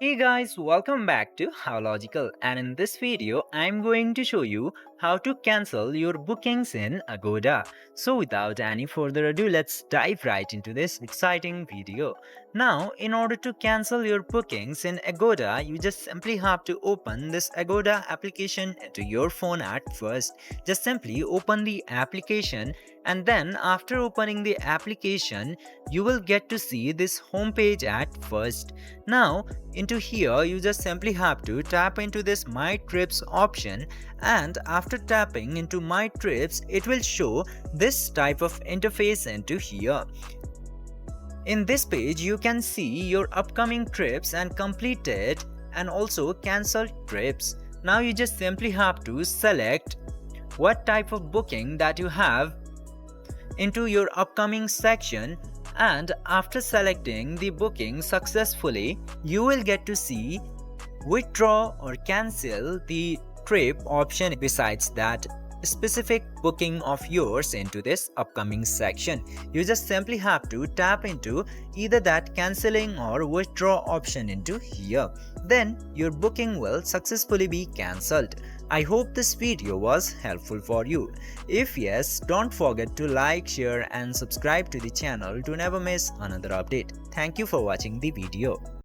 Hey guys, welcome back to How Logical, and in this video I'm going to show you how to cancel your bookings in Agoda. So without any further ado, let's dive right into this exciting video. Now, in order to cancel your bookings in Agoda, you just simply have to open this Agoda application into your phone at first. Just simply open the application, and then after opening the application, you will get to see this homepage at first. Now, into here you just simply have to tap into this my trips option, and after tapping into my trips it will show this type of interface into here. In this page you can see your upcoming trips and completed and also cancelled trips. Now you just simply have to select what type of booking that you have into your upcoming section, and after selecting the booking successfully you will get to see withdraw or cancel the trip option besides that specific booking of yours into this upcoming section. You just simply have to tap into either that cancelling or withdraw option into here, then your booking will successfully be cancelled. I hope this video was helpful for you. If yes, don't forget to like, share and subscribe to the channel to never miss another update. Thank you for watching the video.